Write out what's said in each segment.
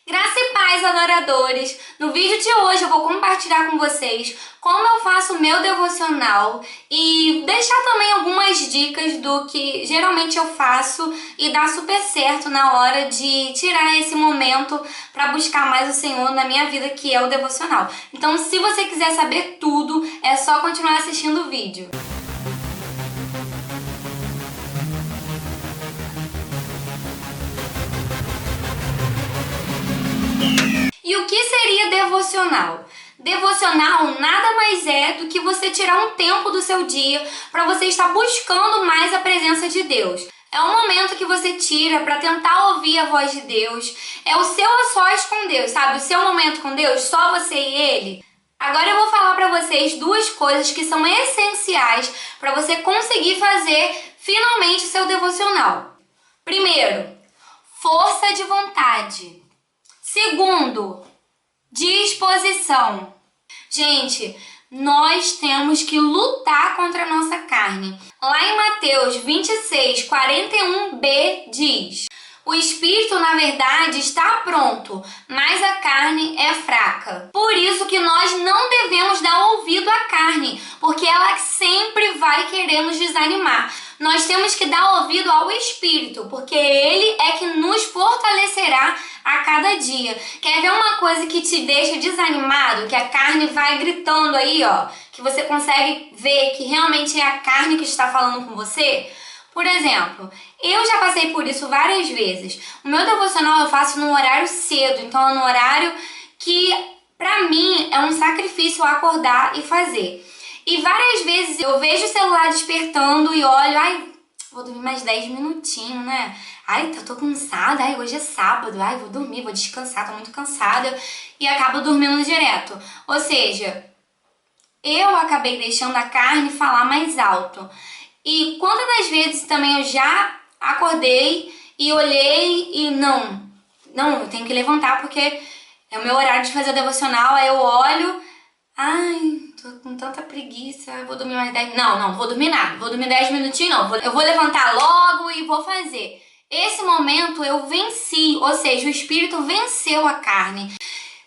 Graça e paz, adoradores! No vídeo de hoje eu vou compartilhar com vocês como eu faço o meu devocional e deixar também algumas dicas do que geralmente eu faço e dá super certo na hora de tirar esse momento para buscar mais o Senhor na minha vida, que é o devocional. Então, se você quiser saber tudo, é só continuar assistindo o vídeo. E o que seria devocional? Devocional nada mais é do que você tirar um tempo do seu dia para você estar buscando mais a presença de Deus. É um momento que você tira para tentar ouvir a voz de Deus. É o seu a sós com Deus, sabe? O seu momento com Deus, só você e Ele. Agora eu vou falar para vocês duas coisas que são essenciais para você conseguir fazer finalmente o seu devocional. Primeiro, força de vontade. Segundo, disposição. Gente, nós temos que lutar contra a nossa carne. Lá em Mateus 26, 41b diz: o espírito, na verdade, está pronto, mas a carne é fraca. Por isso que nós não devemos dar ouvido à carne, porque ela sempre vai querer nos desanimar. Nós temos que dar ouvido ao Espírito, porque Ele é que nos fortalecerá a cada dia. Quer ver uma coisa que te deixa desanimado? Que a carne vai gritando aí, ó, que você consegue ver que realmente é a carne que está falando com você? Por exemplo, eu já passei por isso várias vezes. O meu devocional eu faço num horário cedo, então é num horário que, pra mim, é um sacrifício acordar e fazer. E várias vezes eu vejo o celular despertando e olho, ai, vou dormir mais 10 minutinhos, né? Ai, tô cansada, ai, hoje é sábado, ai, vou dormir, vou descansar, tô muito cansada. E acabo dormindo direto. Ou seja, eu acabei deixando a carne falar mais alto. E quantas das vezes também eu já acordei e olhei e não, eu tenho que levantar porque é o meu horário de fazer o devocional, aí eu olho, ai, tô com tanta preguiça, vou dormir mais 10... Não vou dormir nada, vou dormir 10 minutinhos não, eu vou levantar logo e vou fazer. Esse momento eu venci, ou seja, o espírito venceu a carne.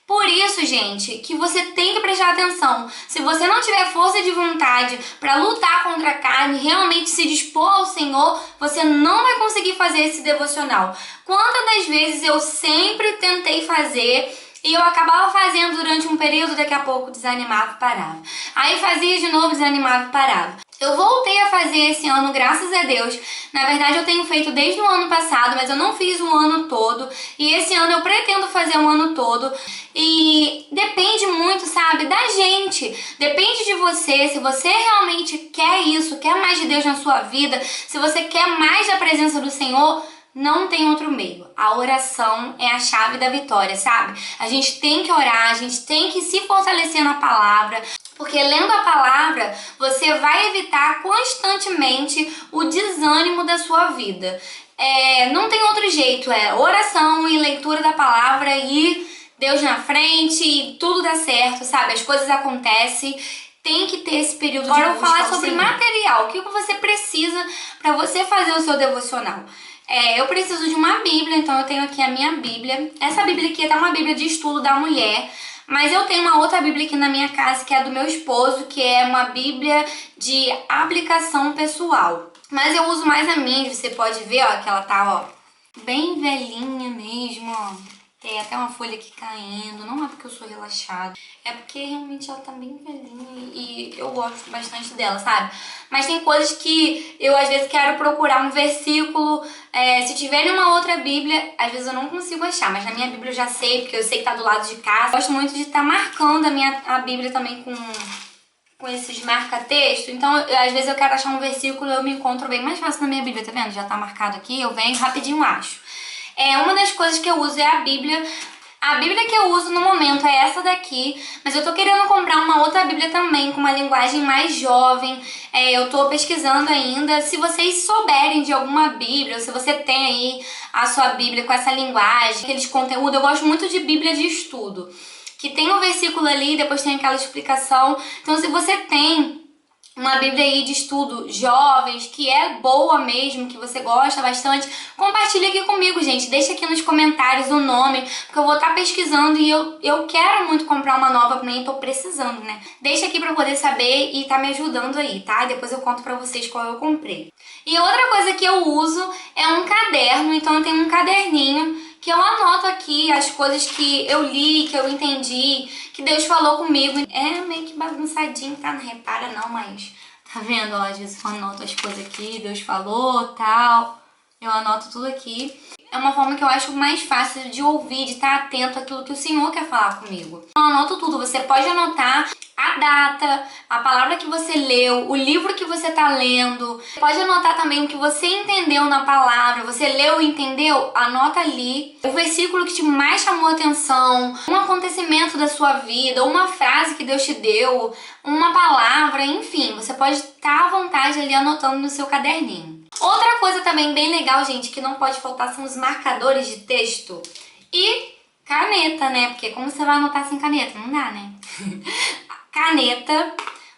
Por isso, gente, que você tem que prestar atenção. Se você não tiver força de vontade para lutar contra a carne, realmente se dispor ao Senhor, você não vai conseguir fazer esse devocional. Quantas das vezes eu sempre tentei fazer e eu acabava fazendo durante um período, daqui a pouco desanimava e parava. Aí fazia de novo, desanimava e parava. Eu voltei a fazer esse ano, graças a Deus. Na verdade, eu tenho feito desde o ano passado, mas eu não fiz o ano todo. E esse ano eu pretendo fazer o ano todo. E depende muito, sabe, da gente. Depende de você. Se você realmente quer isso, quer mais de Deus na sua vida, se você quer mais da presença do Senhor, não tem outro meio. A oração é a chave da vitória, sabe? A gente tem que orar, a gente tem que se fortalecer na palavra. Porque lendo a palavra, você vai evitar constantemente o desânimo da sua vida. Não tem outro jeito, é oração e leitura da palavra e Deus na frente e tudo dá certo, sabe? As coisas acontecem. Tem que ter esse período de busca. Agora eu vou falar sobre material. O que você precisa para você fazer o seu devocional? Eu preciso de uma Bíblia, então eu tenho aqui a minha Bíblia. Essa Bíblia aqui é uma Bíblia de estudo da mulher. Mas eu tenho uma outra Bíblia aqui na minha casa, que é a do meu esposo, que é uma Bíblia de aplicação pessoal. Mas eu uso mais a minha, você pode ver, ó, que ela tá, ó, bem velhinha mesmo, ó. Tem até uma folha aqui caindo, não é porque eu sou relaxada, é porque realmente ela tá bem velhinha e eu gosto bastante dela, sabe? Mas tem coisas que eu às vezes quero procurar um versículo, se tiver em uma outra Bíblia, às vezes eu não consigo achar, mas na minha Bíblia eu já sei, porque eu sei que tá do lado de casa. Eu gosto muito de estar marcando a Bíblia também com esses marca-texto, então às vezes eu quero achar um versículo e eu me encontro bem mais fácil na minha Bíblia, tá vendo? Já tá marcado aqui, eu venho rapidinho acho. Uma das coisas que eu uso é a Bíblia. A Bíblia que eu uso no momento é essa daqui, mas eu tô querendo comprar uma outra Bíblia também, com uma linguagem mais jovem. Eu tô pesquisando ainda. Se vocês souberem de alguma Bíblia, ou se você tem aí a sua Bíblia com essa linguagem, aqueles conteúdos, eu gosto muito de Bíblia de estudo, que tem um versículo ali, depois tem aquela explicação. Então, se você tem uma Bíblia aí de estudo jovens, que é boa mesmo, que você gosta bastante, compartilha aqui comigo, gente. Deixa aqui nos comentários o nome, porque eu vou estar pesquisando e eu quero muito comprar uma nova pra mim, tô precisando, né? Deixa aqui pra eu poder saber e tá me ajudando aí, tá? Depois eu conto pra vocês qual eu comprei. E outra coisa que eu uso é um caderno, então eu tenho um caderninho que eu anoto aqui as coisas que eu li, que eu entendi, que Deus falou comigo. É meio que bagunçadinho, tá? Não repara não, mas tá vendo? Ó, às vezes eu anoto as coisas aqui, Deus falou, tal. Eu anoto tudo aqui. É uma forma que eu acho mais fácil de ouvir, de estar atento àquilo que o Senhor quer falar comigo. Eu anoto tudo. Você pode anotar a data, a palavra que você leu, o livro que você está lendo. Pode anotar também o que você entendeu na palavra. Você leu e entendeu? Anota ali. O versículo que te mais chamou a atenção, um acontecimento da sua vida, uma frase que Deus te deu, uma palavra, enfim. Você pode estar à vontade ali anotando no seu caderninho. Outra coisa também bem legal, gente, que não pode faltar são os marcadores de texto e caneta, né? Porque como você vai anotar sem caneta? Não dá, né? Caneta,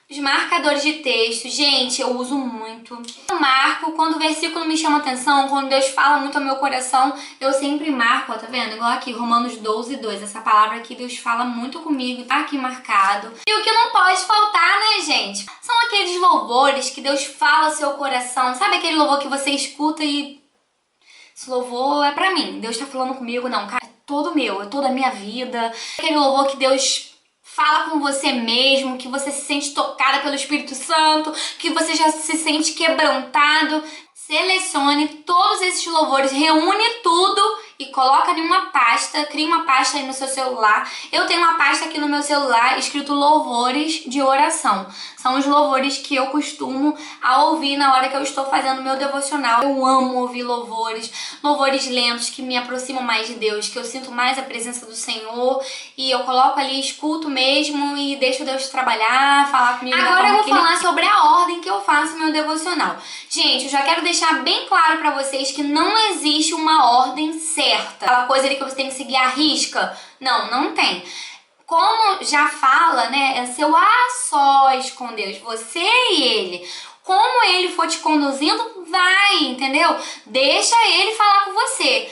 os marcadores de texto, gente, eu uso muito. Eu marco quando o versículo me chama atenção, quando Deus fala muito ao meu coração, eu sempre marco, ó, tá vendo? Igual aqui, Romanos 12:2, essa palavra aqui Deus fala muito comigo, tá aqui marcado. E o que não pode faltar, né, gente? São aqueles louvores que Deus fala ao seu coração, sabe aquele louvor que você escuta e esse louvor é pra mim, Deus tá falando comigo, não, cara, é todo meu, é toda a minha vida. Aquele louvor que Deus fala com você mesmo, que você se sente tocada pelo Espírito Santo, que você já se sente quebrantado. Selecione todos esses louvores, reúne tudo e coloca em uma pasta, cria uma pasta aí no seu celular. Eu tenho uma pasta aqui no meu celular escrito louvores de oração. São os louvores que eu costumo a ouvir na hora que eu estou fazendo meu devocional. Eu amo ouvir louvores, louvores lentos que me aproximam mais de Deus, que eu sinto mais a presença do Senhor e eu coloco ali, escuto mesmo e deixo Deus trabalhar, falar comigo. Agora eu vou falar sobre a ordem que eu faço meu devocional. Gente, eu já quero deixar bem claro pra vocês que não existe uma ordem certa. Aquela coisa ali que você tem que seguir à risca. Não, não tem. Como já fala, né, é seu a sós com Deus, você e Ele. Como Ele for te conduzindo, vai, entendeu? Deixa Ele falar com você.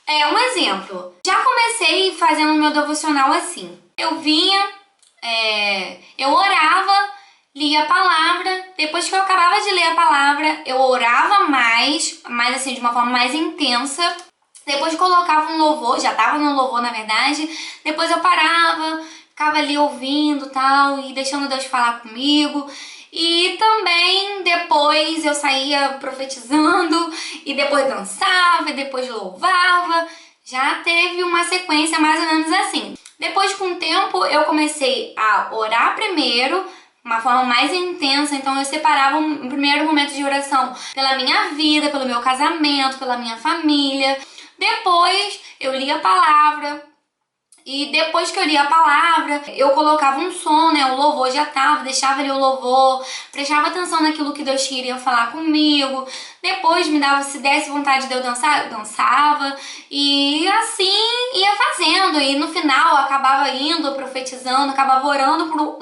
Um exemplo. Já comecei fazendo meu devocional assim. Eu vinha, eu orava, lia a palavra. Depois que eu acabava de ler a palavra, eu orava mais assim, de uma forma mais intensa. Depois colocava um louvor, já tava no louvor na verdade, depois eu parava, ficava ali ouvindo tal e deixando Deus falar comigo. E também depois eu saía profetizando e depois dançava e depois louvava. Já teve uma sequência mais ou menos assim. Depois com o tempo eu comecei a orar primeiro, uma forma mais intensa, então eu separava um primeiro momento de oração pela minha vida, pelo meu casamento, pela minha família. Depois eu lia a palavra e depois que eu lia a palavra eu colocava um som, né, o louvor já tava, deixava ali o louvor, prestava atenção naquilo que Deus queria falar comigo. Depois me dava, se desse vontade de eu dançar, eu dançava e assim ia fazendo. E no final eu acabava indo, profetizando, acabava orando por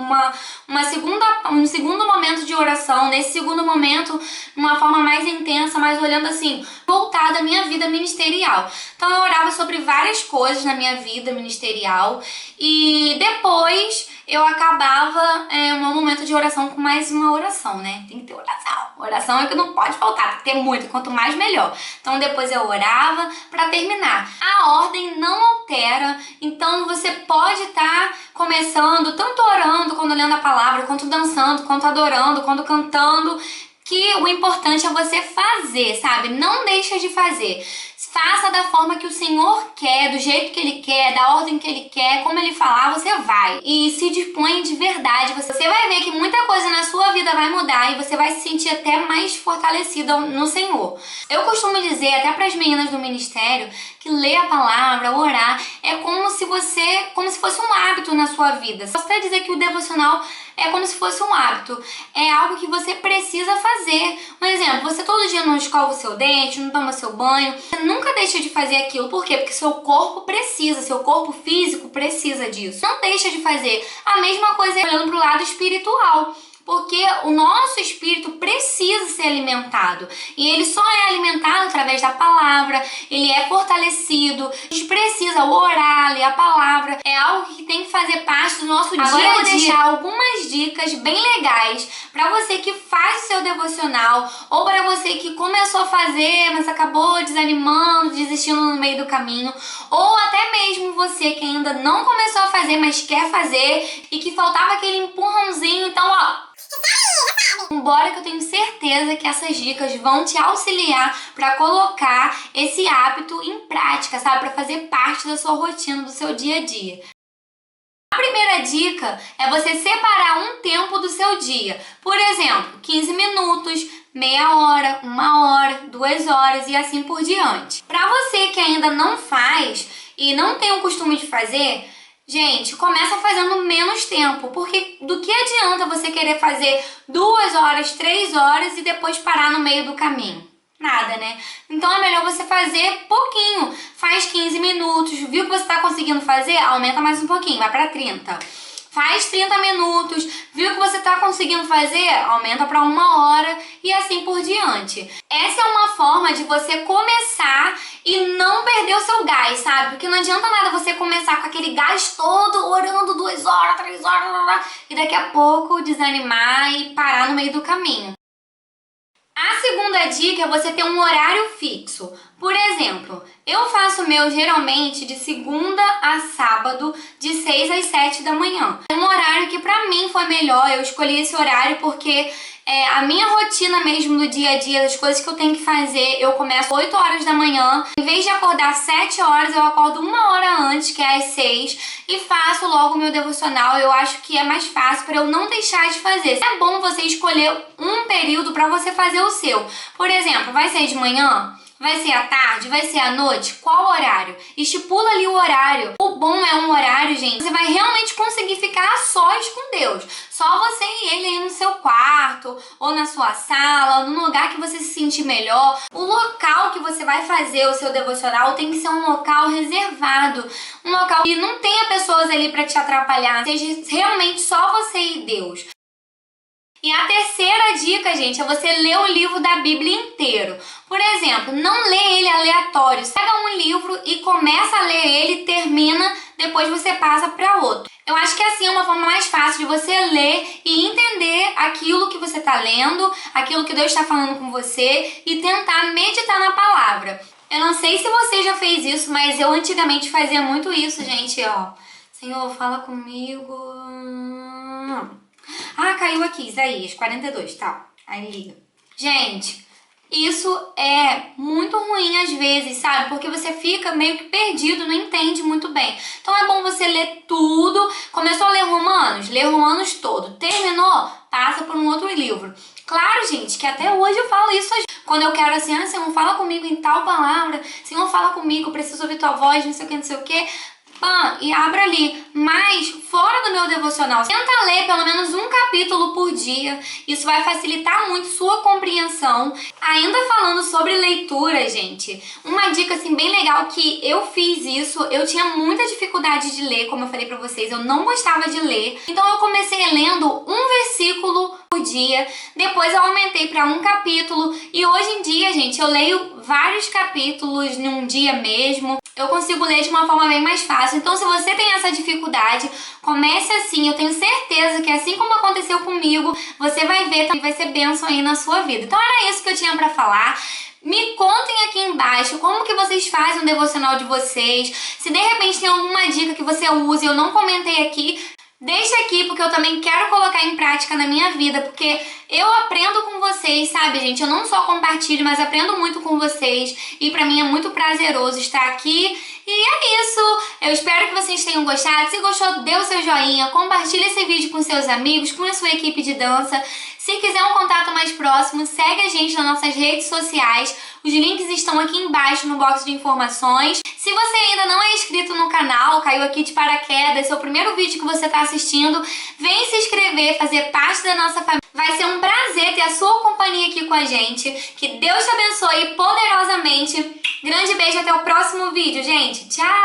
um segundo momento de oração. Nesse segundo momento, de uma forma mais intensa, mas olhando assim, voltada à minha vida ministerial. Então eu orava sobre várias coisas na minha vida ministerial e depois eu acabava o meu momento de oração com mais uma oração, né? Tem que ter oração. Oração é que não pode faltar, tem que ter muito, quanto mais melhor. Então depois eu orava para terminar. A ordem não altera, então você pode estar começando, tanto orando, quando lendo a palavra, quanto dançando, quanto adorando, quanto cantando, que o importante é você fazer, sabe? Não deixa de fazer. Faça da forma que o Senhor quer, do jeito que Ele quer, da ordem que Ele quer, como Ele falar, você vai. E se dispõe de verdade. Você vai ver que muita coisa na sua vida vai mudar e você vai se sentir até mais fortalecida no Senhor. Eu costumo dizer, até para as meninas do ministério, que ler a palavra, orar, é como se fosse um hábito na sua vida. Posso até dizer que o devocional é como se fosse um hábito. É algo que você precisa fazer. Um exemplo, você todo dia não escova o seu dente, não toma seu banho. Você nunca deixa de fazer aquilo. Por quê? Porque seu corpo precisa, seu corpo físico precisa disso. Não deixa de fazer. A mesma coisa é olhando pro lado espiritual. Porque o nosso espírito precisa ser alimentado. E ele só é alimentado através da palavra, ele é fortalecido. A gente precisa orar, ler a palavra. É algo que tem que fazer parte do nosso dia a dia. Agora eu vou deixar algumas dicas bem legais para você que faz o seu devocional, ou para você que começou a fazer, mas acabou desanimando, desistindo no meio do caminho, ou até mesmo você que ainda não começou a fazer, mas quer fazer e que faltava aquele empurrãozinho. Então, ó, embora que eu tenho certeza que essas dicas vão te auxiliar para colocar esse hábito em prática, sabe? Para fazer parte da sua rotina, do seu dia a dia. A primeira dica é você separar um tempo do seu dia. Por exemplo, 15 minutos, meia hora, 1 hora, 2 horas e assim por diante. Para você que ainda não faz e não tem o costume de fazer, gente, começa fazendo menos tempo, porque do que adianta você querer fazer 2 horas, 3 horas e depois parar no meio do caminho? Nada, né? Então é melhor você fazer pouquinho. Faz 15 minutos, viu que você está conseguindo fazer? Aumenta mais um pouquinho, vai para 30. Faz 30 minutos, viu que você está conseguindo fazer? Aumenta para 1 hora e assim por diante. Essa é uma forma de você começar e não perder o seu gás, sabe? Porque não adianta nada você começar com aquele gás todo, orando 2 horas, 3 horas, e daqui a pouco desanimar e parar no meio do caminho. A segunda dica é você ter um horário fixo. Por exemplo, eu faço o meu geralmente de segunda a sábado, de 6 às 7 da manhã. É um horário que pra mim foi melhor, eu escolhi esse horário porque a minha rotina mesmo do dia a dia, das coisas que eu tenho que fazer, eu começo 8 horas da manhã. Em vez de acordar 7 horas, eu acordo 1 hora antes, que é às 6, e faço logo o meu devocional. Eu acho que é mais fácil para eu não deixar de fazer. É bom você escolher um período para você fazer o seu. Por exemplo, vai ser de manhã? Vai ser à tarde? Vai ser à noite? Qual horário? Estipula ali o horário. O bom é um horário, gente, você vai realmente conseguir ficar a sós com Deus. Só você e ele aí no seu quarto, ou na sua sala, num lugar que você se sentir melhor. O local que você vai fazer o seu devocional tem que ser um local reservado. Um local que não tenha pessoas ali para te atrapalhar. Seja realmente só você e Deus. E a terceira dica, gente, é você ler o livro da Bíblia inteiro. Por exemplo, não lê ele aleatório. Pega um livro e começa a ler ele, termina, depois você passa para outro. Eu acho que assim é uma forma mais fácil de você ler e entender aquilo que você está lendo, aquilo que Deus está falando com você e tentar meditar na palavra. Eu não sei se você já fez isso, mas eu antigamente fazia muito isso, gente, ó. Senhor, fala comigo. Ah, caiu aqui, Isaías 42, tá. Aí liga. Gente, isso é muito ruim às vezes, sabe? Porque você fica meio que perdido, não entende muito bem. Então é bom você ler tudo. Começou a ler Romanos? Lê Romanos todo. Terminou? Passa por um outro livro. Claro, gente, que até hoje eu falo isso. Quando eu quero assim, Senhor, fala comigo em tal palavra. Senhor, fala comigo, eu preciso ouvir tua voz, não sei o que, não sei o que. E abra ali. Mas fora do meu devocional, tenta ler pelo menos um capítulo por dia. Isso vai facilitar muito sua compreensão. Ainda falando sobre leitura, gente, uma dica assim bem legal que eu fiz isso. Eu tinha muita dificuldade de ler, como eu falei pra vocês, eu não gostava de ler. Então eu comecei lendo um versículo por dia. Depois eu aumentei para um capítulo. E hoje em dia, gente, eu leio vários capítulos num dia mesmo. Eu consigo ler de uma forma bem mais fácil. Então, se você tem essa dificuldade, comece assim. Eu tenho certeza que assim como aconteceu comigo, você vai ver e vai ser bênção aí na sua vida. Então, era isso que eu tinha pra falar. Me contem aqui embaixo como que vocês fazem o devocional de vocês. Se de repente tem alguma dica que você use e eu não comentei aqui, deixa aqui, porque eu também quero colocar em prática na minha vida, porque eu aprendo com vocês, sabe, gente? Eu não só compartilho, mas aprendo muito com vocês e pra mim é muito prazeroso estar aqui. E é isso! Eu espero que vocês tenham gostado. Se gostou, dê o seu joinha, compartilhe esse vídeo com seus amigos, com a sua equipe de dança. Se quiser um contato mais próximo, segue a gente nas nossas redes sociais. Os links estão aqui embaixo no box de informações. Se você ainda não é inscrito no canal, caiu aqui de paraquedas, esse é o primeiro vídeo que você está assistindo, vem se inscrever, fazer parte da nossa família. Vai ser um prazer ter a sua companhia aqui com a gente. Que Deus te abençoe poderosamente. Grande beijo, até o próximo vídeo, gente. Tchau!